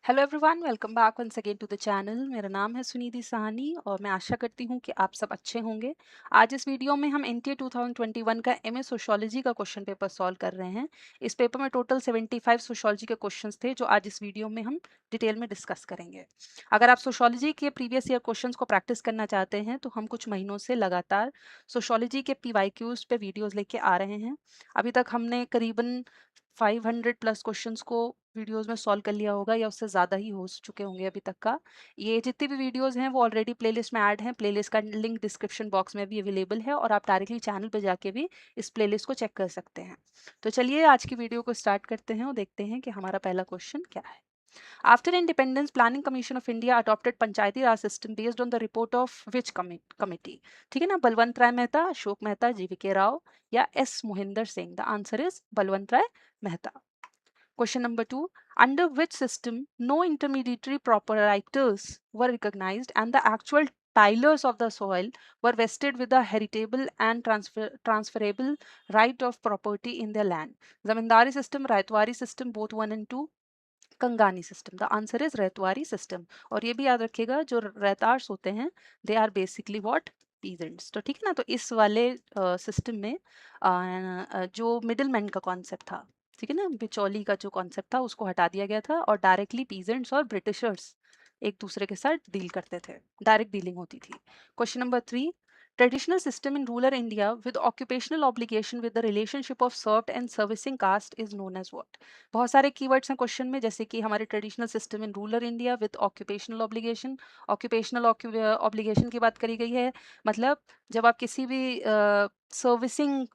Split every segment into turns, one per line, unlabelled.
Hello everyone, welcome back once again to the channel. मेरा नाम है सुनिधि साहनी और मैं आशा करती हूँ कि आप सब अच्छे होंगे। आज इस वीडियो में हम एनटीए 2021 का एमए सोशियोलॉजी का क्वेश्चन पेपर सॉल्व कर रहे हैं। इस पेपर में टोटल 75 सोशियोलॉजी के क्वेश्चंस थे जो आज इस वीडियो में हम डिटेल में डिस्कस करेंगे। अगर आप सोशियोलॉजी के प्रीवियस ईयर क्वेश्चंस को प्रैक्टिस करना चाहते हैं तो हम कुछ महीनों से लगातार सोशियोलॉजी के पीवाईक्यूज पे वीडियोज लेके आ रहे हैं। अभी तक हमने करीबन 500 प्लस क्वेश्चंस को वीडियोस में सॉल्व कर लिया होगा या उससे ज़्यादा ही हो चुके होंगे अभी तक का। ये जितनी भी वीडियोस हैं वो ऑलरेडी प्लेलिस्ट में ऐड हैं। प्लेलिस्ट का लिंक डिस्क्रिप्शन बॉक्स में भी अवेलेबल है और आप डायरेक्टली चैनल पर जाके भी इस प्लेलिस्ट को चेक कर सकते हैं। तो चलिए आज की वीडियो को स्टार्ट करते हैं और देखते हैं कि हमारा पहला क्वेश्चन क्या है। After independence, Planning Commission of India adopted Panchayati Raj system based on the report of which committee? ठीक है ना, बलवंत राय मेहता, अशोक मेहता, जीवीके राव या S Mohinder Singh. The answer is Balwant Rai Mehta. Question number 2. Under which system no intermediary proprietors were recognized and the actual tilers of the soil were vested with a heritable and transferable right of property in their land? Zamindari system, Raitwari system, both 1 and 2, Kangani system. The answer is Ryotwari system. और ये भी याद रखिएगा जो रैतार्स होते हैं they are basically what, peasants. तो ठीक है ना, तो इस वाले सिस्टम में जो मिडिल मैन का कॉन्सेप्ट था, ठीक है ना, बिचौली का जो कॉन्सेप्ट था उसको हटा दिया गया था और डायरेक्टली पीजेंट्स और ब्रिटिशर्स एक दूसरे के साथ डील करते थे, डायरेक्ट डीलिंग होती थी। Question number 3. Traditional system in rural India with occupational obligation with the relationship of served and servicing caste is known as what? बहुत सारे कीवर्ड्स हैं क्वेश्चन में, जैसे कि हमारे traditional system in rural India with occupational obligation. Occupational obligation की बात करी गई है, मतलब जब आप किसी भी सर्विसिंग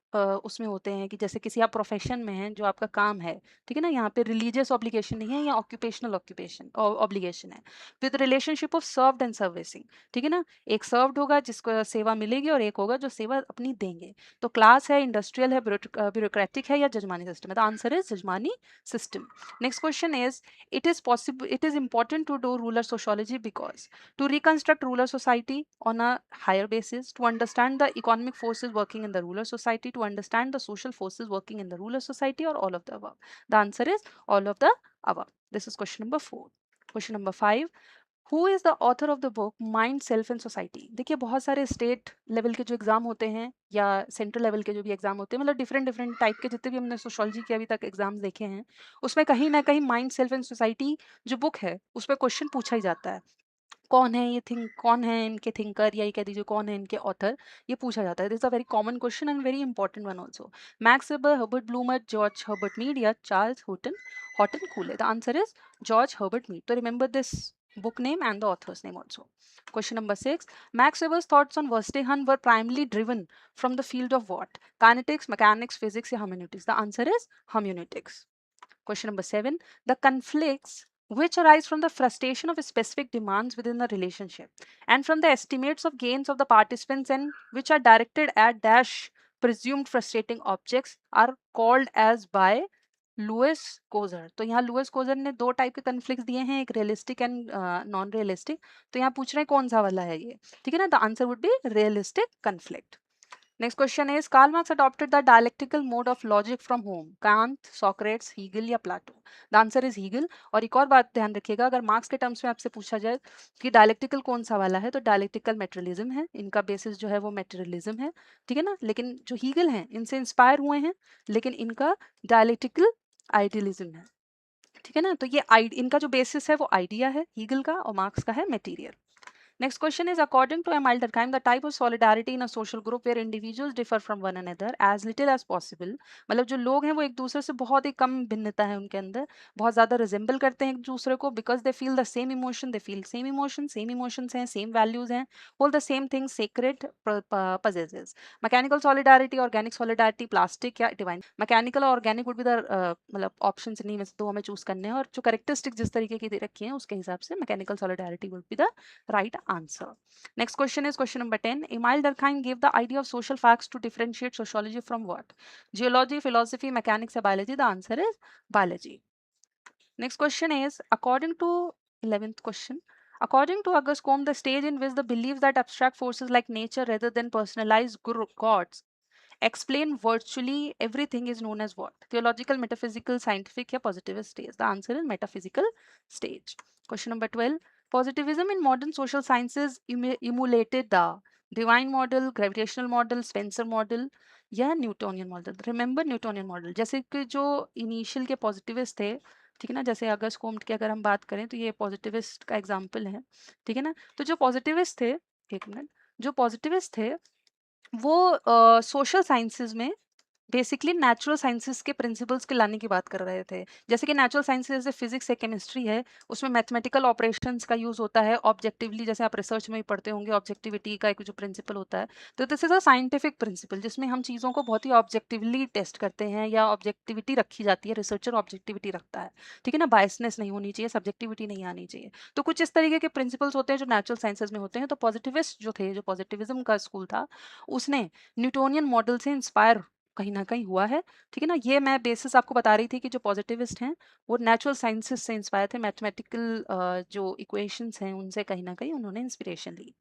उसमें होते हैं कि जैसे किसी आप प्रोफेशन में हैं जो आपका काम है, ठीक है ना, यहाँ पे रिलीजियस ऑब्लिगेशन नहीं है, या ऑक्यूपेशनल ऑक्यूपेशन ऑब्लिगेशन है with relationship of served and servicing. ठीक है ना, एक सर्व्ड होगा जिसको सेवा मिलेगी और एक होगा जो सेवा अपनी देंगे। तो क्लास है, इंडस्ट्रियल है, ब्यूरोक्रेटिक है या जजमानी सिस्टम है? The answer is jajmani system. Next question is, it is important to do rural sociology because to reconstruct rural society on a higher basis, to understand the economic forces working in the rural society, to understand the social forces working in the rural society, or all of the above. The answer is all of the above. This is question number 4. Question number 5. Who is the author of the book mind self and society? देखिए बहुत सारे state level के जो exam होते हैं या central level के जो भी एग्जाम होते हैं, मतलब डिफरेंट डिफरेंट टाइप के जितने भी हमने सोशोलॉजी के अभी तक एग्जाम देखे हैं, उसमें कहीं ना कहीं माइंड सेल्फ एंड सोसाइटी जो बुक है उस पर क्वेश्चन पूछा ही जाता है। कौन है ये कौन है इनके थिंकर, या ये कह दीजिए कौन है इनके ऑथर, ये पूछा जाता है। This a very common question and very important one also. Max Weber, Herbert Blumer, George Herbert Mead या Charles Horton Cooley? The answer is George Herbert Mead. तो remember this book name and the author's name also. Question number 6. Max Weber's thoughts on Verstehen were primarily driven from the field of what? Kinetics, mechanics, physics, or hermeneutics? The answer is hermeneutics. Question number 7. The conflicts which arise from the frustration of specific demands within the relationship and from the estimates of gains of the participants and which are directed at dash presumed frustrating objects are called as by Lewis Coser. तो यहाँ Louis Coser ने दो type के conflicts दिए हैं, एक realistic and non realistic. तो यहाँ पूछ रहे हैं कौन सा वाला है ये, ठीक है ना, the answer would be realistic conflict. Next question is, Karl Marx adopted the dialectical mode of logic from whom? Kant, Socrates, Hegel या Plato? The answer is Hegel। और एक और बात ध्यान रखिएगा, अगर मार्क्स के टर्म्स में आपसे पूछा जाए कि डायलेक्टिकल कौन सा वाला है, तो डायलेक्टिकल मेटेरियलिज्म है, इनका बेसिस जो है वो मेटेरियलिज्म है, ठीक है ना। लेकिन जो हीगल हैं इनसे इंस्पायर हुए हैं, लेकिन इनका डायलेक्टिकल आइडियलिज्म है, ठीक है ना। तो ये इनका जो बेसिस है वो आइडिया है हीगल का, और मार्क्स का है material. Next question is, according to Emile Durkheim, the type of solidarity in a social group where individuals differ from one another as little as possible, मतलब जो लोग हैं वो एक दूसरे से बहुत ही कम भिन्नता है उनके अंदर, बहुत ज़्यादा रिजेंबल करते हैं एक दूसरे को, because they feel the same emotion, they feel same emotions हैं, सेम वैल्यूज हैं, whole the same thing sacred possesses. Mechanical solidarity, organic solidarity, plastic या डिवाइन? मैकेनिकल और ऑर्गेनिक वुड बी द मतलब ऑप्शन नहीं में से दो हमें चूज करने हैं, और जो करेक्टरिस्टिक जिस तरीके की दे रखी है उसके हिसाब से mechanical solidarity would be the right answer. Next question is question number 10. Emile Durkheim gave the idea of social facts to differentiate sociology from what? Geology, philosophy, mechanics, or biology? The answer is biology. Next question is, according to 11th question, according to August Comte, the stage in which the belief that abstract forces like nature rather than personalized gods explain virtually everything is known as what? Theological, metaphysical, scientific या positivist stage? The answer is metaphysical stage. Question number 12. Positivism in modern social sciences emulated the divine model, gravitational model, Spencer model या Newtonian model. Remember Newtonian model, जैसे कि जो initial के positivist थे, ठीक है ना, जैसे अगस्त कोम्ट की अगर हम बात करें तो ये पॉजिटिविस्ट का एग्जाम्पल है, ठीक है ना. तो जो पॉजिटिविस्ट थे, एक मिनट, जो पॉजिटिविस्ट थे वो सोशल साइंसेज में बेसिकली नेचुरल साइंसेस के प्रिंसिपल्स के लाने की बात कर रहे थे. जैसे कि नेचुरल साइंसेस जैसे फिजिक्स है, केमिस्ट्री है, उसमें मैथमेटिकल ऑपरेशंस का यूज होता है ऑब्जेक्टिवली, जैसे आप रिसर्च में भी पढ़ते होंगे ऑब्जेक्टिविटी का एक जो प्रिंसिपल होता है. तो this is a scientific principle जिसमें हम चीज़ों को बहुत ही ऑब्जेक्टिवली टेस्ट करते हैं या ऑब्जेक्टिविटी रखी जाती है, रिसर्चर ऑब्जेक्टिविटी रखता है, ठीक है ना. बायसनेस नहीं होनी चाहिए, सब्जेक्टिविटी नहीं आनी चाहिए. तो कुछ इस तरीके के प्रिंसिपल्स होते हैं जो नेचुरल साइंसेज में होते हैं. तो पॉजिटिविस्ट जो थे, जो पॉजिटिविज्म का स्कूल था, उसने न्यूटोनियन मॉडल से इंस्पायर कहीं ना कहीं हुआ है, ठीक है ना. ये मैं बेसिस आपको बता रही थी कि जो पॉजिटिविस्ट हैं वो नेचुरल साइंसेस से इंस्पायर थे, मैथमेटिकल जो इक्वेशंस हैं उनसे कहीं ना कहीं उन्होंने इंस्पिरेशन ली.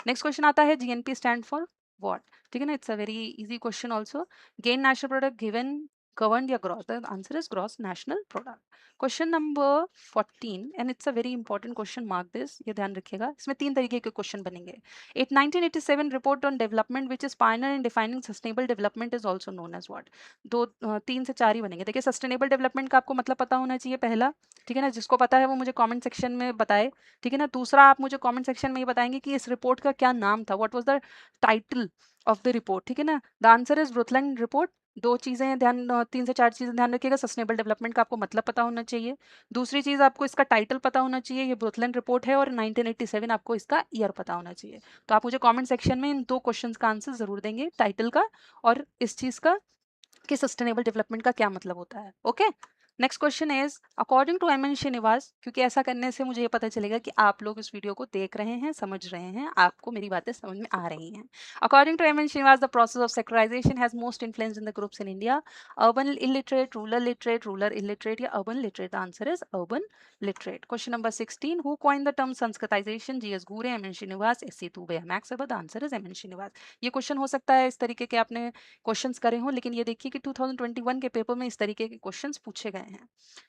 नेक्स्ट क्वेश्चन आता है जीएनपी स्टैंड फॉर व्हाट, ठीक है ना. It's a very easy question also. Gain national product given governed या gross? The answer is gross national product. Question number 14 and it's a very important question, mark this, ये ध्यान रखिएगा. इसमें 3 तरीके के क्वेश्चन बनेंगे. एक 1987 report on development which is pioneer in defining sustainable development is also known as what? 3 से 4 ही बनेंगे. देखिए, सस्टेनेबल डेवलपमेंट का आपको मतलब पता होना चाहिए पहला, ठीक है ना. जिसको पता है वो मुझे कमेंट सेक्शन में बताए, ठीक है ना. दूसरा, आप मुझे कमेंट सेक्शन में ये बताएंगे कि इस रिपोर्ट का क्या नाम था, what was the title of the report, ठीक है ना. The answer is Brundtland report. 2 चीजें ध्यान, 3 से 4 चीजें ध्यान रखिएगा. सस्टेनेबल डेवलपमेंट का आपको मतलब पता होना चाहिए. दूसरी चीज, आपको इसका टाइटल पता होना चाहिए, ये ब्रुथलैंड रिपोर्ट है, और 1987 आपको इसका ईयर पता होना चाहिए. तो आप मुझे कमेंट सेक्शन में इन 2 क्वेश्चंस का आंसर जरूर देंगे, टाइटल का और इस चीज का कि सस्टेनेबल डेवलपमेंट का क्या मतलब होता है. Okay. Next question is according to M N Srinivas, क्योंकि ऐसा करने से मुझे ये पता चलेगा कि आप लोग इस वीडियो को देख रहे हैं, समझ रहे हैं, आपको मेरी बातें समझ में आ रही हैं. According to M N Srinivas, the process of sectorisation has most influence in the groups in India. Urban illiterate, rural illiterate या urban literate? The answer is urban literate. Question number 16, who coined the term Sanskritisation? G S Ghurye, M N Srinivas, S C Dube, Max Weber? The answer is M N Srinivas. ये क्वेश्चन हो सकता है इस तरीके के आपने क्वेश्चंस करे हों, लेकिन ये देखिए कि 2021 के पेपर में इस तरीके के क्वेश्चंस पूछे गए हैं,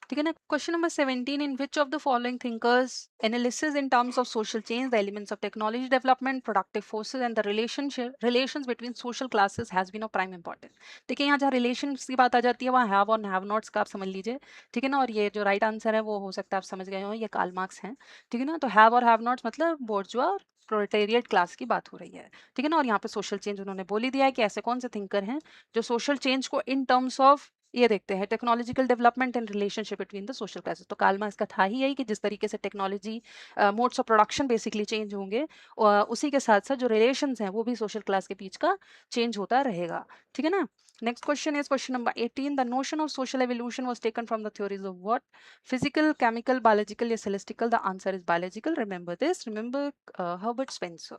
ठीक है ना. Question number 17, in which of the following thinkers analysis in terms of social change, the elements of technology development, productive forces and the relations between social classes has been of prime important? देखिए, यहाँ जहाँ relations की बात आ जाती है वहाँ have और have nots का आप समझ लीजिए, ठीक है ना. और ये जो राइट आंसर है वो हो सकता है आप समझ गए हो, ये कार्ल मार्क्स हैं, ठीक है ना. तो हैव और हैव नॉट्स मतलब बोर्जुआ और प्रोलेटेरिएट क्लास की बात हो रही है, ठीक है ना. और यहाँ पे सोशल चेंज उन्होंने बोल ही दिया है कि ऐसे कौन से थिंकर हैं जो सोशल चेंज को इन टर्म्स ऑफ ये देखते हैं, technological development and relationship between the social classes. तो कार्ल मार्क्स का था ही यही कि जिस तरीके से technology modes of production basically change होंगे, उसी के साथ साथ जो रिलेशंस हैं वो भी सोशल क्लास के बीच का चेंज होता रहेगा, ठीक है ना. Next question is question number 18, the notion of social evolution was taken from the theories of what? Physical, chemical, biological या celestial? The answer is biological. Remember this, remember Herbert Spencer.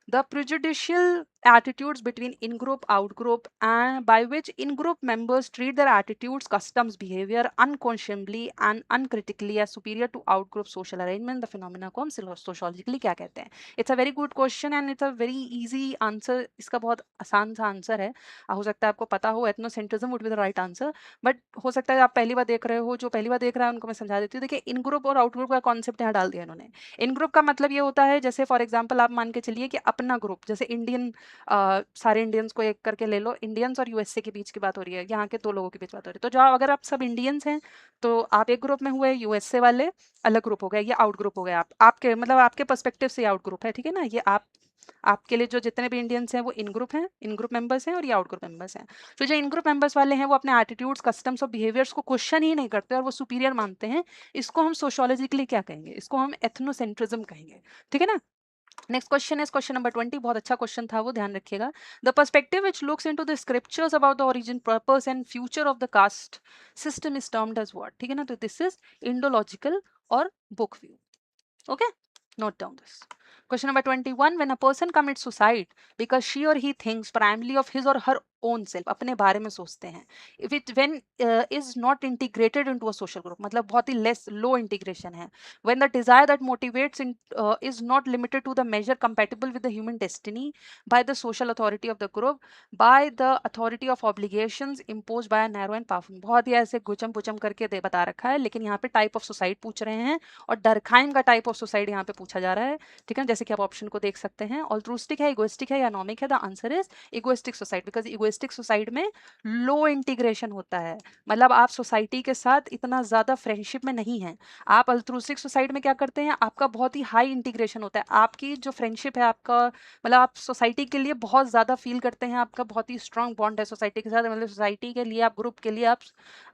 The prejudicial attitudes between in-group, out-group, and by which in-group members treat their attitudes, customs, behavior unconsciously and uncritically as superior to out-group social arrangement, the phenomena को हम sociologically क्या कहते हैं? It's a very good question and it's a very easy answer. इसका बहुत आसान सा answer है. हो सकता है आपको पता हो, ethnocentrism would be the right answer, but हो सकता है आप पहली बार देख रहे हो. जो पहली बार देख रहा है उनको मैं समझा देती हूँ. देखिए, इन-ग्रुप और आउट-ग्रुप का कॉन्सेप्ट यहाँ डाल दिया इन्होंने. इन ग्रुप का मतलब ये होता है, जैसे फॉर एग्जांपल आप मान के चलिए कि अपना ग्रुप, जैसे इंडियन, सारे इंडियंस को एक करके ले लो, इंडियंस और यूएसए के बीच की बात हो रही है, यहाँ के 2 लोगों के बीच बात हो रही है. तो जो अगर आप सब इंडियंस हैं तो आप एक ग्रुप में हुए, यूएसए वाले अलग ग्रुप हो गए, ये आउट ग्रुप हो गए. आप आपके मतलब आपके पर्सपेक्टिव से आउट ग्रुप है, ठीक है ना. ये आप आपके लिए जो जितने भी इंडियंस हैं वो इन ग्रुप हैं, इन ग्रुप मेंबर्स हैं, और ये आउट ग्रुप मेंबर्स हैं. तो जो इन ग्रुप मेंबर्स वाले हैं वो अपने एटीट्यूड्स, कस्टम्स और बिहेवियर्स को क्वेश्चन ही नहीं करते और वो सुपीरियर मानते हैं. इसको हम सोशियोलॉजिकली क्या कहेंगे? इसको हम एथनोसेंट्रिज्म कहेंगे, ठीक है ना. Next question is question number 20. बहुत अच्छा क्वेश्चन था वो, ध्यान रखिएगा. The perspective which looks into the scriptures about the origin, purpose and future of the caste system is termed as what? ठीक है ना. तो दिस इज इंडोलॉजिकल और book view. Okay, note down this. Question number 21, when a person commits suicide because she or he thinks primarily of his or her own self, अपने बारे में सोचते हैं. If it when is not integrated into a social group, मतलब बहुत ही less low integration है. When the desire that motivates is not limited to the major compatible with the human destiny by the social authority of the group, by the authority of obligations imposed by a narrow and powerful. बहुत ही ऐसे गुचम पुचम करके बता रखा है, लेकिन यहाँ पे टाइप ऑफ सोसाइटी पूछ रहे हैं और डरखाइम का टाइप ऑफ सोसाइटी यहाँ पे पूछा जा रहा है. ठीक है, जैसे कि आप ऑप्शन को देख सकते हैं. ऑल्ट्रूस्टिक है, इगोइस्टिक है या एनोमिक है? The answer is egoistic society, because egoistic society में लो इंटीग्रेशन होता है. मतलब आप सोसाइटी के साथ इतना ज्यादा फ्रेंडशिप में नहीं है. आप अल्ट्रूस्टिक सोसाइटी में क्या करते हैं, आपका बहुत ही हाई इंटीग्रेशन होता है. आपकी जो फ्रेंडशिप है आपका, मतलब आप सोसाइटी के लिए बहुत ज्यादा फील करते हैं, आपका बहुत ही स्ट्रॉन्ग बॉन्ड है सोसाइटी के साथ. मतलब सोसाइटी के लिए, आप ग्रुप के लिए आप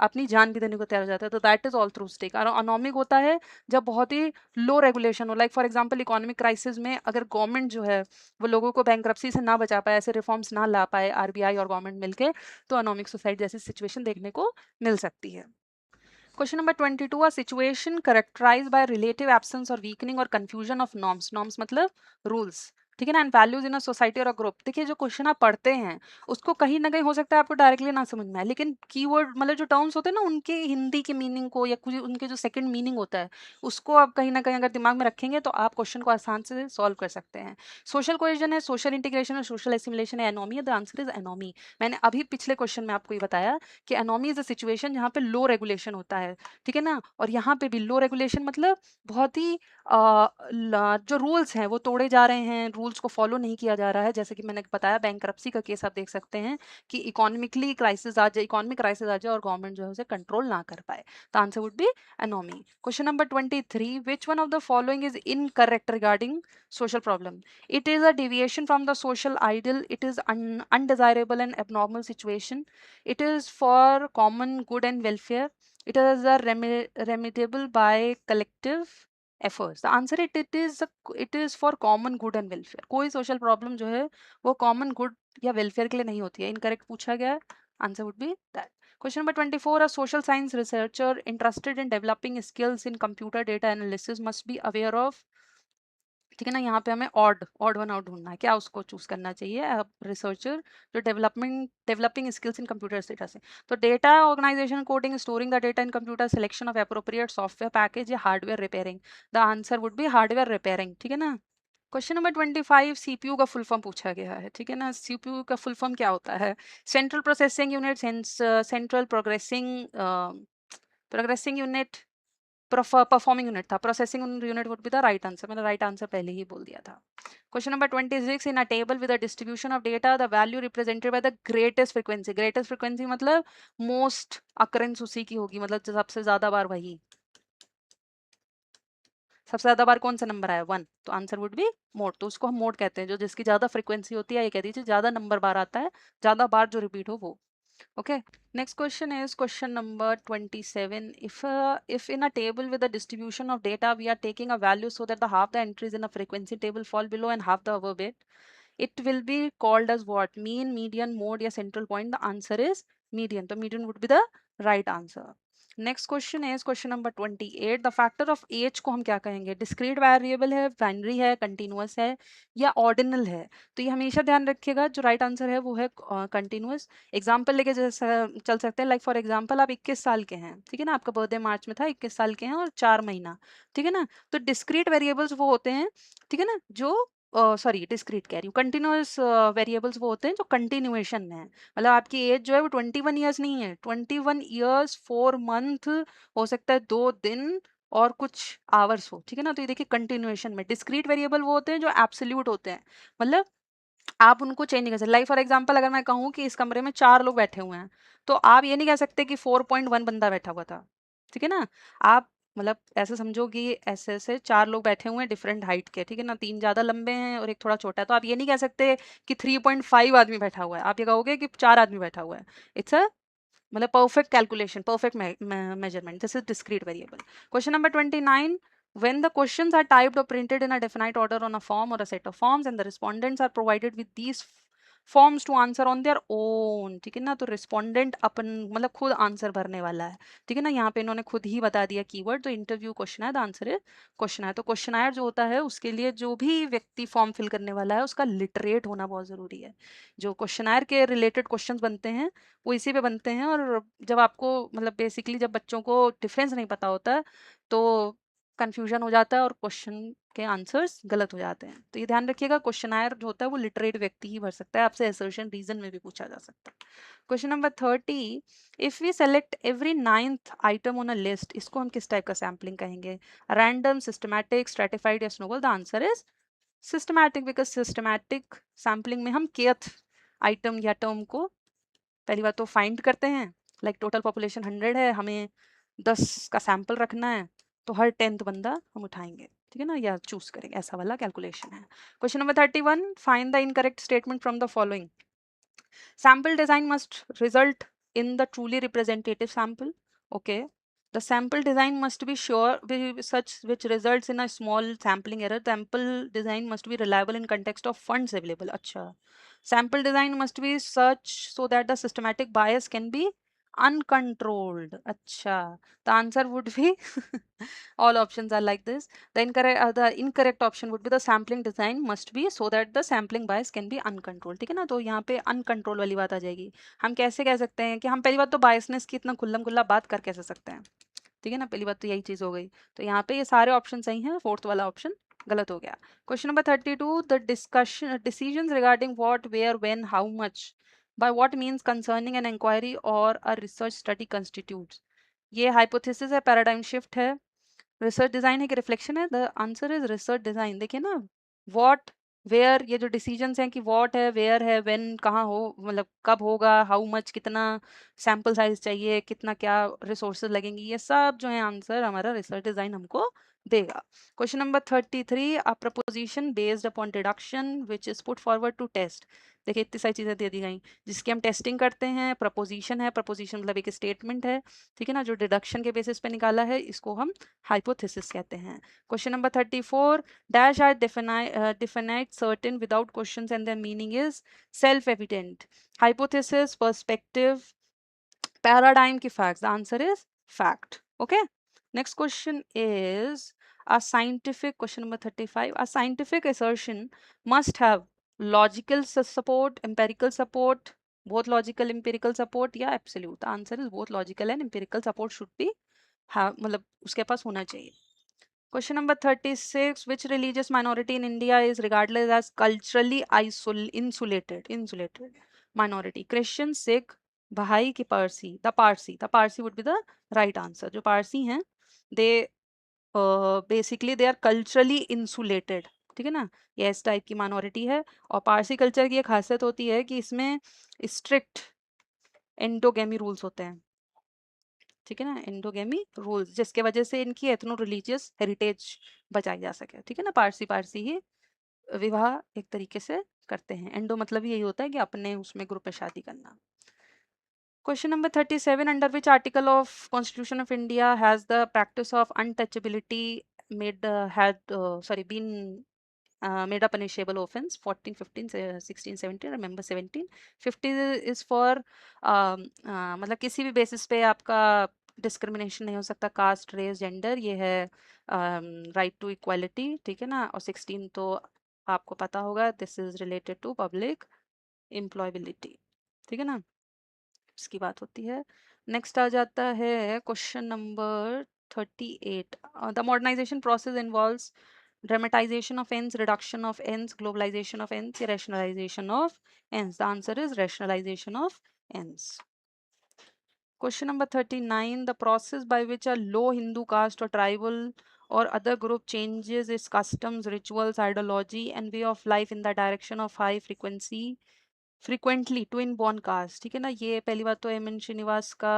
अपनी जान भी देने को तैयार हो जाते हैं. तो दैट इज ऑल्ट्रूस्टिक. और अनोमिक होता है जब बहुत ही लो रेगुलेशन हो. Like for example economic crisis में अगर गवर्नमेंट जो है वो लोगों को बैंक्रप्सी से ना बचा पाए, ऐसे रिफॉर्म्स ना ला पाए आरबीआई और गवर्नमेंट मिलके, तो अनोमिक सोसाइटी जैसी सिचुएशन देखने को मिल सकती है. Question number 22, a situation characterized by relative absence or weakening or confusion of norms. Norms मतलब rules, ठीक है ना, and values in a society और अ ग्रुप. देखिए जो क्वेश्चन आप पढ़ते हैं उसको कहीं ना कहीं हो सकता है आपको डायरेक्टली ना समझ में आए, लेकिन कीवर्ड मतलब जो टर्म्स होते हैं ना, उनके हिंदी के मीनिंग को या कुछ उनके जो सेकंड मीनिंग होता है उसको आप कहीं ना कहीं अगर दिमाग में रखेंगे तो आप क्वेश्चन को आसान से सॉल्व कर सकते हैं. सोशल कोहेजन है, सोशल इंटीग्रेशन है, सोशल एसिमिलेशन है, एनोमी है. The answer is anomie. मैंने अभी पिछले क्वेश्चन में आपको ये बताया कि एनोमी इज अ सिचुएशन जहाँ पे लो रेगुलेशन होता है. ठीक है ना, और यहाँ पे भी लो रेगुलेशन मतलब बहुत ही जो रूल्स हैं वो तोड़े जा रहे हैं, रूल्स को फॉलो नहीं किया जा रहा है. जैसे कि मैंने बताया बैंक्रप्सी का केस आप देख सकते हैं कि इकोनॉमिकली क्राइसिस आ जाए, इकोनॉमिक क्राइसिस आ जाए और गवर्नमेंट जो है उसे कंट्रोल ना कर पाए. The answer would B anomie. Question number 23, which one of the following is incorrect regarding social problem? It is a deviation from the social ideal. It is undesirable and abnormal situation. It is for common good and welfare. It is a remediable by collective efforts. The answer it is for common good and welfare. कोई social problem जो है वो common good या welfare के लिए नहीं होती है. Incorrect पूछा गया है. Answer would be that. Question number 24, a social science researcher interested in developing skills in computer data analysis must be aware of. ठीक है ना, यहाँ पे हमें ऑड वन आउट ढूंढना है. क्या उसको चूज करना चाहिए? रिसर्चर जो developing skills in computer data से. तो data organisation, coding, storing the data in computer, selection of appropriate software package या hardware repairing. The answer would be hardware repairing. ठीक है ना. क्वेश्चन नंबर 25, सीपीयू का फुल फॉर्म पूछा गया है. ठीक है ना, सीपीयू का फुल फॉर्म क्या होता है? Central processing unit, central progressing unit, performing unit था. Processing unit would be the right answer. मैंने राइट आंसर पहले ही बोल दिया था. Question number 26, in a table with a distribution of data the value represented by the greatest frequency. Greatest frequency मतलब most occurrence उसी की होगी, मतलब सबसे ज्यादा बार वही. सबसे ज्यादा बार कौन सा नंबर आया? 1. तो आंसर वुड बी मोड. तो उसको हम मोड कहते हैं, जो जिसकी ज्यादा फ्रीक्वेंसी होती है, ये कह दीजिए ज्यादा नंबर बार आता है, ज्यादा बार जो रिपीट हो वो. Okay, next question is question number 27. If in a table with a distribution of data we are taking a value so that the half the entries in a frequency table fall below and half the above it, it will be called as what? Mean, median, mode या central point? The answer is median. So median would be the right answer. Next question है question number 28. The factor of age को हम क्या कहेंगे? Discrete variable है, binary है, continuous है या ऑर्डिनल है? तो ये हमेशा ध्यान रखिएगा, जो राइट आंसर है वो है कंटिन्यूअस. एग्जाम्पल लेके जैसे चल सकते हैं. लाइक फॉर एग्जाम्पल आप 21 साल के हैं, ठीक है ना, आपका बर्थडे मार्च में था, 21 साल के हैं और 4 महीना, ठीक है ना. तो डिस्क्रीट वेरिएबल्स वो होते हैं, ठीक है ना, जो सॉरी डिस्क्रीट कह रही हूँ, कंटिन्यूअस वेरिएबल्स वो होते हैं जो कंटिन्यूएशन में है. मतलब आपकी एज जो है वो 21 ईयर्स नहीं है, 21 ईयर्स 4 मंथ, हो सकता है 2 दिन और कुछ आवर्स हो. ठीक है ना, तो ये देखिए कंटिन्यूएशन में. डिस्क्रीट वेरिएबल वो होते हैं जो एब्सोल्यूट होते हैं, मतलब आप उनको चेंज नहीं कर सकते. लाइक फॉर एग्जांपल अगर मैं कहूँ कि इस कमरे में 4 लोग बैठे हुए हैं, तो आप ये नहीं कह सकते कि 4.1 बंदा बैठा हुआ था. ठीक है ना, आप मतलब ऐसे समझो कि ऐसे ऐसे 4 लोग बैठे हुए हैं डिफरेंट हाइट के, ठीक है ना, 3 ज्यादा लंबे हैं और एक थोड़ा छोटा है. तो आप ये नहीं कह सकते कि 3.5 आदमी बैठा हुआ है, आप ये कहोगे कि 4 आदमी बैठा हुआ है. इट्स अ मतलब perfect calculation, perfect measurement. This is discrete variable. Question number 29. When the questions are typed or printed in a definite order on a form or a set of forms and the respondents are provided with these forms to answer on their own, ठीक है ना। तो respondent अपन मतलब खुद answer भरने वाला है, ठीक है ना। यहाँ पे इन्होंने खुद ही बता दिया कीवर्ड, तो इंटरव्यू क्वेश्चन है, द आंसर इज क्वेश्चन है। तो क्वेश्चनायर जो होता है उसके लिए जो भी व्यक्ति फॉर्म फिल करने वाला है उसका लिटरेट होना बहुत ज़रूरी है। जो क्वेश्चनायर के रिलेटेड क्वेश्चंस बनते हैं वो इसी पे बनते हैं, और जब आपको मतलब बेसिकली जब बच्चों को डिफरेंस नहीं पता होता है तो कन्फ्यूजन हो जाता है और क्वेश्चन के आंसर्स गलत हो जाते हैं। तो ये ध्यान रखिएगा, क्वेश्चनायर जो होता है वो लिटरेट व्यक्ति ही भर सकता है, आपसे असर्शन रीजन में भी पूछा जा सकता है। Question number 30, if we select every ninth item on a list, इसको हम किस टाइप का सैम्पलिंग कहेंगे? रैंडम, सिस्टमैटिक, स्ट्रेटिफाइड या snowball? The answer is systematic, because systematic sampling में हम kth आइटम या टर्म को पहली बार तो फाइंड करते हैं। लाइक टोटल पॉपुलेशन 100 है, हमें 10 का सैंपल रखना है, तो हर 10th बंदा हम उठाएंगे, ठीक है ना, या चूज करेंगे, ऐसा वाला कैलकुलेशन है। Question number 31, find the incorrect statement from the following. Sample design must result in the truly representative sample. Okay. The sample design must be sure be such which results in a small sampling error. Sample design must be reliable in context of funds available. Acha. Sample design must be such so that the systematic bias can be uncontrolled. Acha. The answer would be all options are like this. The incorrect option would be the sampling design must be so that the sampling bias can be uncontrolled, ठीक है ना। तो यहाँ पे uncontrol वाली बात आ जाएगी। हम कैसे कह सकते हैं कि हम पहली बात तो बायसनेस की इतना खुल्लम खुल्ला बात कर कैसे सकते हैं, ठीक है ना। पहली बात तो यही चीज हो गई। तो यहाँ पे ये सारे ऑप्शन सही हैं, फोर्थ वाला ऑप्शन गलत हो गया। Question number 32, the discussion decisions regarding what, where, when, how much, by what means concerning an inquiry or a research study constitutes। ये हाइपोथेसिस है, पैराडाइम शिफ्ट है, रिसर्च डिजाइन है कि रिफ्लेक्शन है? The answer is research design. देखिए ना, what, where, ये जो डिसीजंस हैं कि व्हाट है, वेयर है, व्हेन कहाँ हो, मतलब कब होगा, हाउ मच कितना सैंपल साइज चाहिए, कितना क्या रिसोर्सेज लगेंगी, ये सब जो है आंसर हमारा रिसर्च डिजाइन हमको देगा। Question number 33, a proposition based upon deduction which is put forward to test. देखिए इतनी सारी चीजें दे दी गई जिसकी हम टेस्टिंग करते हैं। प्रपोजिशन है, प्रपोजिशन मतलब एक स्टेटमेंट है, ठीक है ना, जो डिडक्शन के बेसिस पे निकाला है, इसको हम hypothesis कहते हैं। Question number 34, dash are definite certain without questions and their meaning is self evident। hypothesis, perspective, paradigm की facts, the answer is fact। okay, next question is a scientific, question number 35, a scientific assertion must have logical support, empirical support, both logical empirical support या absolute? the answer is both logical and empirical support should be मतलब उसके पास होना चाहिए। Question number 36, which religious minority in India is regarded as culturally insulated minority? Christian, Sikh, Bahai की Parsi? The Parsi would be the right answer. जो पारसी हैं they basically they are culturally insulated, ठीक है ना, ये इस टाइप की माइनॉरिटी है। और पारसी कल्चर की एक खासियत होती है कि इसमें स्ट्रिक्ट एंडोगेमी रूल्स होते हैं, ठीक है ना, एंडोगेमी रूल्स, जिसके वजह से इनकी एथनो रिलीजियस हेरिटेज बचाई जा सके, ठीक है ना। पारसी पारसी ही विवाह एक तरीके से करते हैं। एंडो मतलब यही होता है कि अपने उसमें ग्रुप में शादी करना। Question number 37, under which article of constitution of India has the practice of untouchability made had sorry been made a punishable offense? 14, 15, 16, 17, remember 17। 50 is for मतलब किसी भी बेसिस पे आपका डिस्क्रिमिनेशन नहीं हो सकता, कास्ट, रेस, जेंडर, ये है राइट टू इक्वालिटी, ठीक है ना। और 16 तो आपको पता होगा, this is related to public employability, ठीक है ना, इसकी बात होती है। नेक्स्ट आ जाता है question number 38, the modernization process involves dramatization of ends, reduction of ends, globalization of ends, rationalization of ends? The answer is rationalization of ends। Question number 39, the process by which a low Hindu caste or tribal or other group changes its customs, rituals, ideology and way of life in the direction of high frequently twin born caste, ठीक है ना। ये पहली बात तो M N Srinivas का,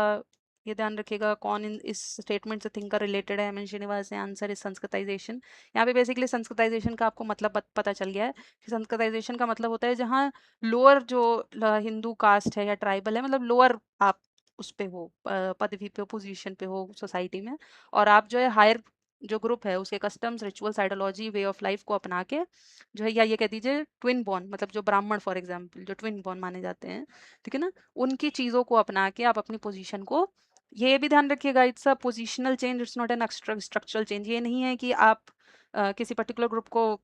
ये ध्यान रखिएगा कौन इस स्टेटमेंट से थिंकर रिलेटेड है। एम एन श्रीनिवास है, आंसर इज संस्कृताइजेशन। यहाँ पे बेसिकली संस्कृताइजेशन का आपको मतलब पता चल गया है कि संस्कृताइजेशन का मतलब होता है जहाँ लोअर जो हिंदू कास्ट है या ट्राइबल है, मतलब लोअर आप उस पे हो, पदवी पे हो, पोजीशन पे हो सोसाइटी में, और आप जो है हायर जो ग्रुप है उसके customs, rituals, ideology, way of life को अपना के जो है, या ये कह दीजिए ट्विन बॉर्न, मतलब जो ब्राह्मण फॉर एग्जाम्पल जो ट्विन बॉर्न माने जाते हैं, ठीक है ना, उनकी चीज़ों को अपना के आप अपनी पोजीशन को, ये भी ध्यान रखिएगा, it's a positional change, it's not an structural change. ये नहीं है कि आप किसी पर्टिकुलर ग्रुप को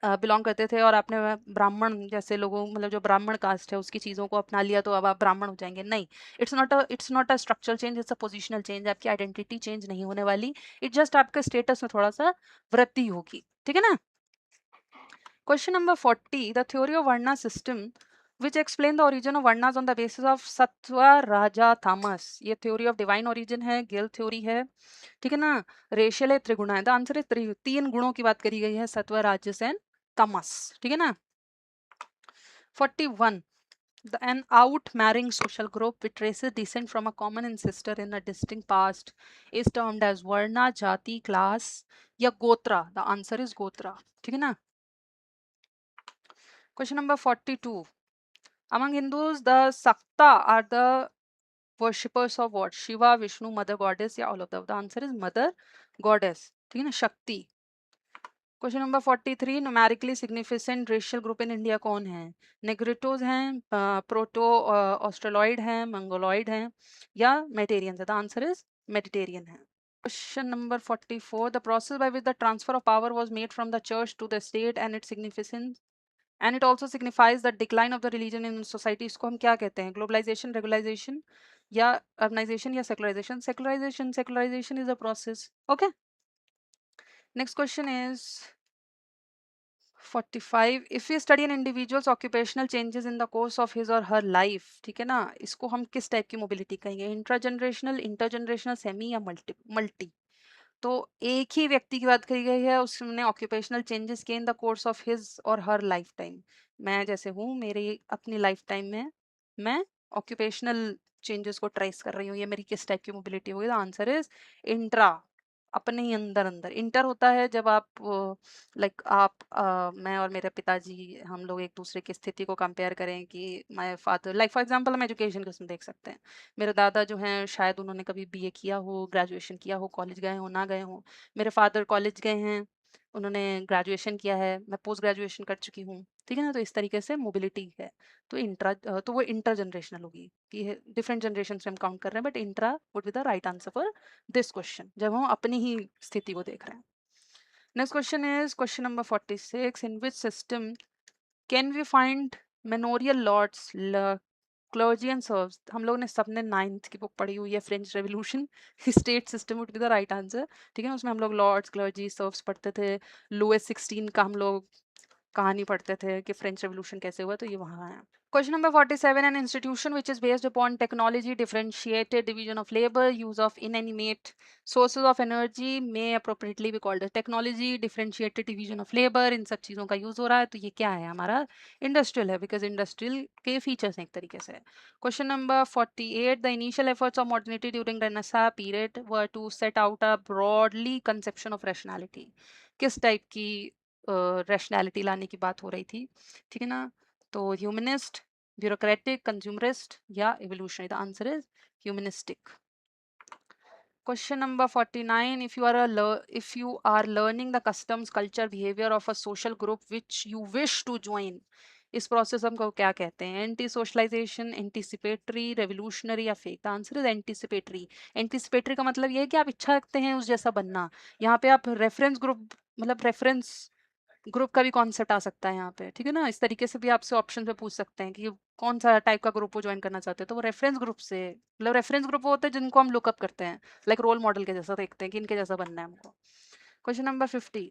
बिलोंग करते थे और आपने ब्राह्मण जैसे लोगों, मतलब जो ब्राह्मण कास्ट है उसकी चीज़ों को अपना लिया तो अब आप ब्राह्मण हो जाएंगे, नहीं। It's not a structural change, it's a positional change. आपकी आइडेंटिटी चेंज नहीं होने वाली, इट जस्ट आपके स्टेटस में थोड़ा सा वृद्धि होगी, ठीक है ना। Question number 40, the theory of varna system which explain the origin of varnas on the basis of सत्व राजा तामस। ये थ्योरी ऑफ डिवाइन ओरिजिन है, गिल थ्योरी है, ठीक है ना। रेशियल है, त्रिगुणा है, द आंसर है तीन गुणों की बात करी गई है, सत्व, राजस एंड तमस, ठीक है ना। 41, an out-marrying social group which traces descent from a common ancestor in a distinct past is termed as varna, jati, class या गोत्रा। द आंसर इज गोत्रा, ठीक है ना। Question number 42, among Hindus the Sakta are the worshippers of what? Shiva, Vishnu, Mother Goddess या all of them? The answer is Mother Goddess, ठीक है ना, शक्ति। Question number 43, numerically significant racial group in India कौन है? नेग्रिटोज हैं, proto Australoid हैं, Mongoloid हैं या मेडिटेरियन है? द आंसर इज मेडिटेरियन है। Question number 44, the process by which the transfer of power was made from the church to the state and its significance and it also signifies the decline of the religion in society, इसको हम क्या कहते हैं? Globalisation, regularisation या urbanisation या secularisation? Secularisation, secularisation is a process, okay. Next question is 45, if we study an individual's occupational changes in the course of his or her life, ठीक है ना, इसको हम किस टाइप की मोबिलिटी कहेंगे? इंट्राजनरेशनल, इंटरजनरेशनल, सेमी या मल्टी? मल्टी। तो एक ही व्यक्ति की बात करी गई है, उसने ऑक्यूपेशनल चेंजेस किए in the course of his or her life time. मैं जैसे हूँ, मेरी अपनी लाइफ टाइम में मैं ऑक्यूपेशनल चेंजेस को ट्रेस कर रही हूँ, ये मेरी किस टाइप की मोबिलिटी होगी? द आंसर इज इंट्रा, अपने ही अंदर अंदर। इंटर होता है जब आप लाइक आप मैं और मेरे पिताजी, हम लोग एक दूसरे की स्थिति को कंपेयर करें कि my father, like for example हम एजुकेशन के उसमें देख सकते हैं, मेरे दादा जो हैं शायद उन्होंने कभी बीए किया हो, ग्रेजुएशन किया हो, कॉलेज गए हो ना गए हो। मेरे फादर कॉलेज गए हैं, उन्होंने ग्रेजुएशन किया है, मैं पोस्ट ग्रेजुएशन कर चुकी हूँ, ठीक है ना। तो इस तरीके से मोबिलिटी है। तो वो इंटर जनरेशनल होगी कि डिफरेंट जनरेशन से हम काउंट कर रहे हैं, but intra would be the right answer for this question, जब हम अपनी ही स्थिति को देख रहे हैं। Next question is question number 46, in which system can we find manorial lords, clergy and serfs? हम लोग ने सबने 9th की बुक पढ़ी हुई है, French revolution, state system would be the right answer, ठीक है ना। उसमें हम लोग लॉर्ड्स, क्लर्जी, सर्व्स पढ़ते थे। लुइस 16 का हम लोग कहानी पढ़ते थे कि फ्रेंच रेवोल्यूशन कैसे हुआ, तो ये वहाँ है। Question number 47, an institution which is based upon technology, differentiated division of labor, use of inanimate sources of energy may appropriately be called a technology, differentiated division of labor, इन सब चीज़ों का use हो रहा है, तो ये क्या है? हमारा इंडस्ट्रियल है, बिकॉज इंडस्ट्रियल के फीचर्स हैं एक तरीके से। Question number 48, the initial efforts of modernity during renaissance period were to set out a broadly conception of rationality. किस टाइप की रैशनैलिटी लाने की बात हो रही थी, ठीक है ना। तो ह्यूमनिस्ट, ब्यूरोक्रेटिक, कंज्यूमरिस्ट या evolutionary? The answer is humanistic. Question number 49, if you are learning the customs, culture, behavior of a social group which you wish to join, इस प्रोसेस हमको क्या कहते हैं? एंटी सोशलाइजेशन, एंटीसिपेटरी, रेवोल्यूशनरी या fake? The answer is anticipatory. Anticipatory का मतलब ये है कि आप इच्छा रखते हैं उस जैसा बनना। यहाँ पे आप रेफरेंस ग्रुप, मतलब रेफरेंस ग्रुप का भी कॉन्सेप्ट आ सकता है यहाँ पे, ठीक है ना। इस तरीके से भी आपसे ऑप्शन पे पूछ सकते हैं कि कौन सा टाइप का ग्रुप वो ज्वाइन करना चाहते हैं, तो वो रेफरेंस ग्रुप से, मतलब रेफरेंस ग्रुप वो होते हैं जिनको हम लुकअप करते हैं, लाइक रोल मॉडल के जैसा देखते हैं कि इनके जैसा बनना है हमको। Question number 50,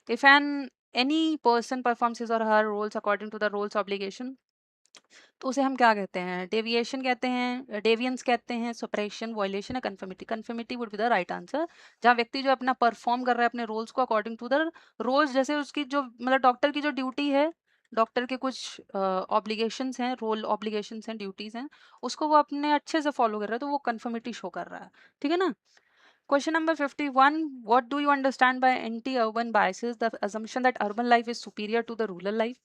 if an any person performs his or her roles according to the roles obligation, तो उसे हम क्या कहते हैं? डेविएशन कहते हैं, डेवियंस कहते हैं, सप्रेशन, वायलेशन या conformity? Conformity would be the right answer, जहाँ व्यक्ति जो अपना परफॉर्म कर रहा है अपने रोल्स को अकॉर्डिंग टू द रोल्स, जैसे उसकी जो, मतलब डॉक्टर की जो ड्यूटी है, डॉक्टर के कुछ ऑब्लिगेशंस हैं, रोल ऑब्लिगेशंस हैं, ड्यूटीज हैं, उसको वो अपने अच्छे से फॉलो कर रहा है, तो वो कन्फर्मिटी शो कर रहा है, ठीक है ना। Question number 51, what do you understand by anti urban biases? The assumption that urban life is superior to the rural life.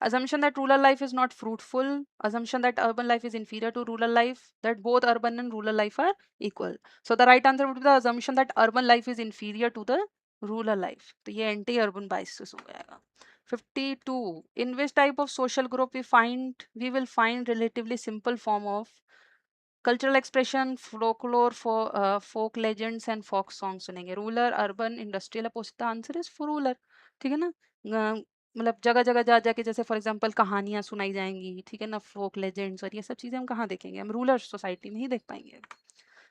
Assumption that rural life is not fruitful, assumption that urban life is inferior to rural life, that both urban and rural life are equal. So the right answer would be the assumption that urban life is inferior to the rural life. तो ये anti urban bias हो जाएगा. 52. In which type of social group we will find relatively simple form of cultural expression, folklore, folk legends and folk song सुनेंगे. Rural, urban, industrial opposite. The answer is for rural. ठीक है ना. मतलब जगह जगह जा जाके जैसे फॉर एग्जांपल कहानियां सुनाई जाएंगी, ठीक है ना, फोक लेजेंड्स और ये सब चीजें हम कहाँ देखेंगे, हम रूरल सोसाइटी में ही देख पाएंगे.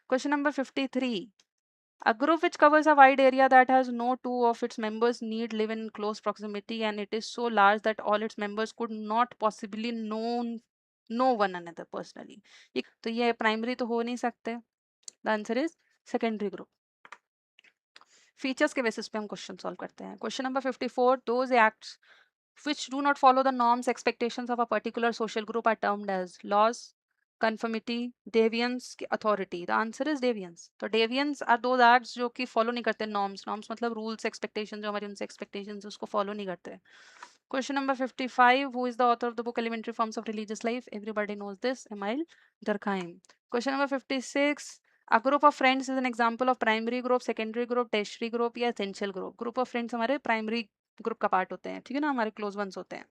Question number 53. A group which covers a wide area that has no two of its members need live in close proximity and it is so large that all its members could not possibly know one another personally. तो ये primary तो हो नहीं सकते. The answer is secondary group. Features के basis पे हम question solve करते हैं. Question number 54. Those acts which do not follow the norms expectations of a particular social group are termed as laws, conformity, deviance, authority. The answer is deviance. तो deviance are those acts जो कि follow नहीं करते norms मतलब rules expectations, जो हमारी उनसे expectations उसको follow नहीं करते. Question number 55. Who is the author of the book Elementary Forms of Religious Life? Everybody knows this. Emile Durkheim. Question number 56. A group of friends is an example of primary group, secondary group, tertiary group या essential group. Group of friends हमारे primary group का part होते हैं, ठीक है ना, हमारे close ones होते हैं.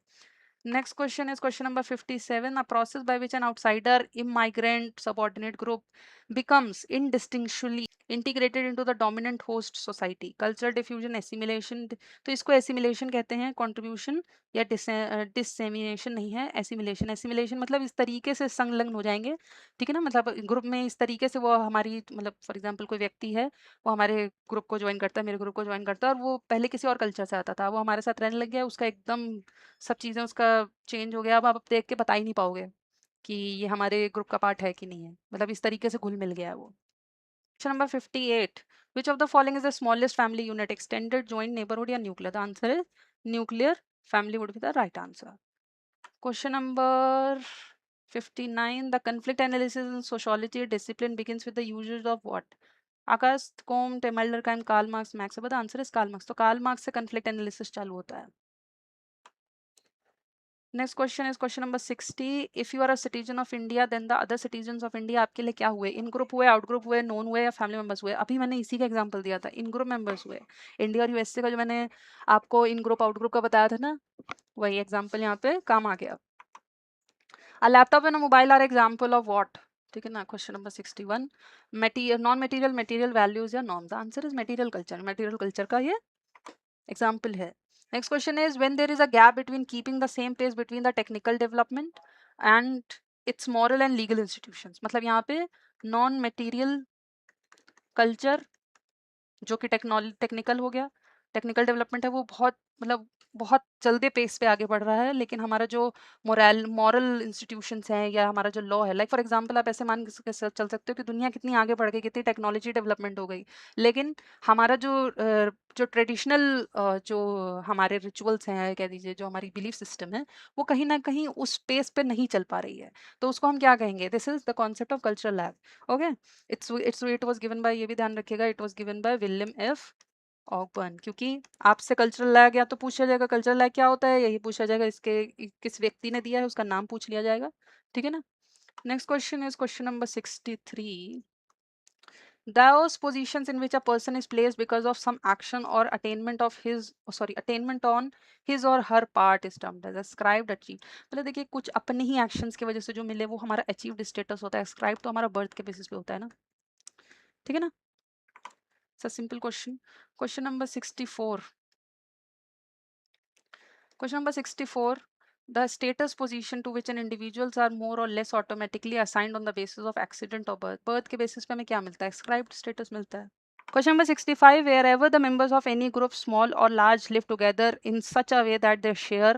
Next question is question number 57. A process by which an outsider, immigrant, subordinate group becomes indistinctly integrated into the dominant host society. Cultural diffusion, assimilation. तो इसको assimilation कहते हैं, contribution या dissemination नहीं है, assimilation. Assimilation मतलब इस तरीके से संलग्न हो जाएंगे, ठीक है ना, मतलब ग्रुप में इस तरीके से वो हमारी, मतलब फॉर एग्जांपल कोई व्यक्ति है, वो हमारे ग्रुप को ज्वाइन करता है, मेरे ग्रुप को ज्वाइन करता है, और वो पहले किसी और कल्चर से आता था, वो हमारे साथ रहने लग गया, उसका एकदम सब चीज़ें उसका चेंज हो गया. अब आप देख के बता ही नहीं पाओगे कि ये हमारे ग्रुप का पार्ट है कि नहीं है, मतलब इस तरीके से घुल मिल गया है वो. Question number 58. Which of the following is the smallest family unit, extended, joint, neighbourhood या nuclear? The answer is nuclear family would be the right answer. Question number 59. The conflict analysis in sociology discipline begins with the usage of what? August Comte, Emile Durkheim, Karl Marx, Max Weber. The answer is Karl Marx. तो Karl Marx से conflict analysis चालू होता है. Next question is question number 60. If you are a citizen of India then the other citizens of India आपके लिए क्या हुए? In group हुए, आउट ग्रुप हुए, नोन हुए या फैमिली मेंबर्स हुए? अभी मैंने इसी का एग्जांपल दिया था, इन ग्रुप मेंबर्स हुए. इंडिया और यूएसए का जो मैंने आपको इन ग्रुप आउट ग्रुप का बताया था ना, वही एग्जांपल यहाँ पे काम आ गया. A laptop and a mobile are example of what? ठीक है ना. Question number 61. Non material material values या norms? The answer is material culture. Material culture का ये एग्जाम्पल है. Next question is when there is a gap between keeping the same pace between the technical development and its moral and legal institutions. मतलब यहाँ पे non material culture जो कि technical हो गया, टेक्निकल डेवलपमेंट है वो बहुत, मतलब बहुत जल्दी पेस पे आगे बढ़ रहा है, लेकिन हमारा जो मॉरल इंस्टीट्यूशंस हैं या हमारा जो लॉ है, लाइक फॉर एग्जांपल आप ऐसे मान के चल सकते हो कि दुनिया कितनी आगे बढ़ गई, कितनी टेक्नोलॉजी डेवलपमेंट हो गई, लेकिन हमारा जो ट्रेडिशनल जो हमारे रिचुअल्स हैं, कह दीजिए जो हमारी बिलीफ सिस्टम है, वो कहीं ना कहीं उस पेस पे नहीं चल पा रही है. तो उसको हम क्या कहेंगे? This is the concept of cultural lag. Okay. It was given by, ये भी ध्यान रखिएगा, it was given by William F Ogburn. क्योंकि आपसे कल्चरल लैग या तो पूछा जाएगा कल्चरल लैग क्या होता है, यही पूछा जाएगा इसके किस व्यक्ति ने दिया है, उसका नाम पूछ लिया जाएगा. ठीक है ना. Next question is question number 63. Those positions in which a person is placed because of some action or attainment on his or her part is termed as ascribed, achieved. मतलब देखिए, कुछ अपने ही एक्शंस की वजह से जो मिले वो हमारा अचीव्ड स्टेटस होता है. ascribed तो हमारा बर्थ के बेसिस पे होता है ना. ठीक है ना. It's a simple question. Question number 64. Question number 64. The status position to which an individuals are more or less automatically assigned on the basis of accident or birth. Birth के basis पे हमें क्या मिलता है? Ascribed status मिलता है. Question number 65. Wherever the members of any group, small or large, live together in such a way that they share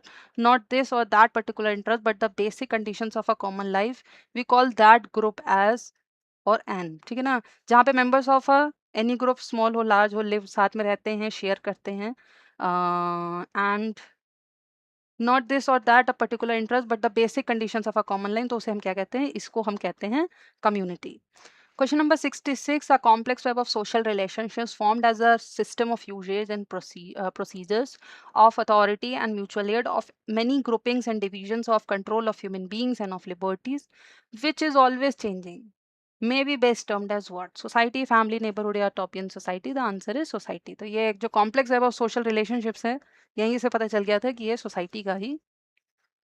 not this or that particular interest but the basic conditions of a common life, we call that group as और an. ठीक है ना. जहाँ पे members of a any group, small हो, large हो, live साथ में रहते हैं, share करते हैं, and नॉट दिस और that a particular interest but the basic conditions of a common line, तो उसे हम क्या कहते हैं? इसको हम कहते हैं community. Question number 66, a complex web of social relationships formed as a system of usage and procedures of authority and mutual aid of many groupings and divisions of control of human beings and of liberties, which is always changing. May be best termed as what? Society, family, neighborhood या टॉपियन society? The answer is society. तो ये एक जो complex web of social relationships है, यहीं से पता चल गया था कि ये society का ही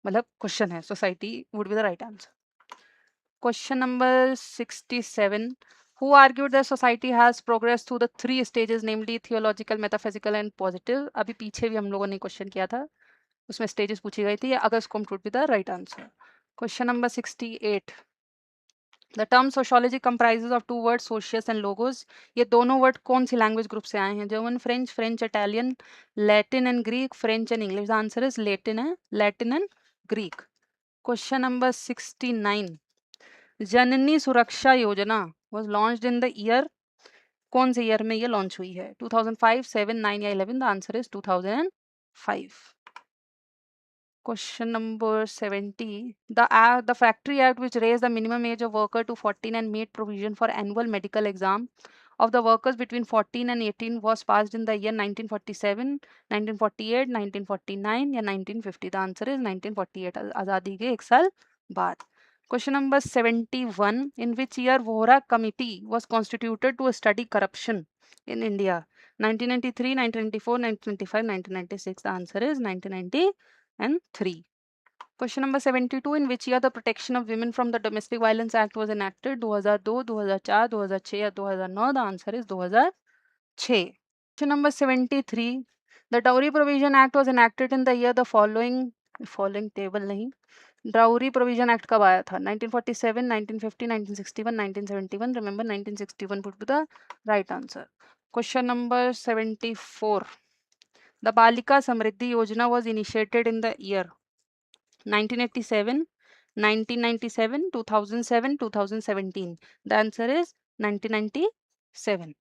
मतलब क्वेश्चन है. Society would be the right answer. Question number 67. Who argued that society has progressed through the three stages, namely theological, metaphysical and positive? अभी पीछे भी हम लोगों ने क्वेश्चन किया था, उसमें स्टेजेस पूछी गई थी. Auguste Comte would be the right answer. Question number 68. The term sociology comprises of two words, socius and logos. ये दोनों वर्ड कौन सी लैंग्वेज ग्रुप से आए हैं? German, French, French, Italian, Latin and Greek, French and English. The answer is Latin है, Latin and Greek. Question number 69. Janani Suraksha Yojana was launched in the year, कौन से year में ये लॉन्च हुई है? 2005, 7, 9 या 11? The answer is 2005. Question number 70. The Factory Act, which raised the minimum age of worker to 14 and made provision for annual medical exam of the workers between 14 and 18, was passed in the year 1947, 1948, 1949 या 1950? The answer is 1948. आजादी के एक साल बाद. Question number 71. In which year Vohra Committee was constituted to study corruption in India? 1993, 1994, 1995, 1996. The answer is 1993. Question number 72. In which year the Protection of Women from the Domestic Violence Act was enacted? 2002, 2004, 2006 या 2009? The answer is 2006. Question number 73. The Dowry Provision Act was enacted in the year the following table नहीं. Dowry Provision Act कब आया था? 1947, 1950, 1961, 1971. Remember 1961 would be the right answer. Question number 74. The Balika Samriddhi Yojana was initiated in the year 1987, 1997, 2007, 2017. The answer is 1997.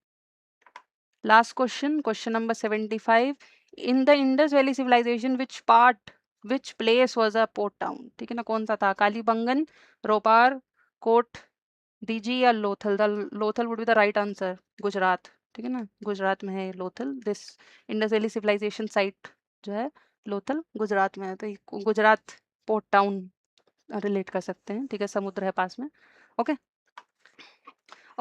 Last question, question number 75. In the Indus Valley civilization, which place was a port town? ठीक है ना, कौन सा था? कालीबंगन, रोपार, कोट, डीजी या Lothal? The Lothal would be the right answer. Gujarat. ठीक है ना, गुजरात में है Lothal. This Indus valley civilization site जो है लोथल गुजरात में है. तो गुजरात पोर्ट टाउन रिलेट कर सकते हैं. ठीक है, समुद्र है पास में. Okay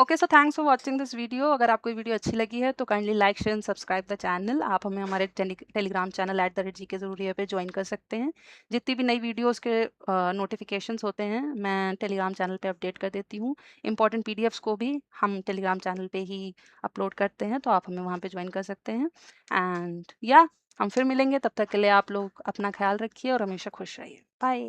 okay, so thanks for watching this video. अगर आपको वीडियो अच्छी लगी है तो kindly like, share and subscribe the channel. आप हमें हमारे टेलीग्राम चैनल @GK ज़रूरी पे ज्वाइन कर सकते हैं. जितनी भी नई वीडियोस के नोटिफिकेशंस होते हैं मैं टेलीग्राम चैनल पे अपडेट कर देती हूँ. इंपॉर्टेंट पीडीएफ्स को भी हम टेलीग्राम चैनल पे ही अपलोड करते हैं, तो आप हमें वहाँ पे ज्वाइन कर सकते हैं. एंड या हम फिर मिलेंगे. तब तक के लिए आप लोग अपना ख्याल रखिए और हमेशा खुश रहिए. बाय.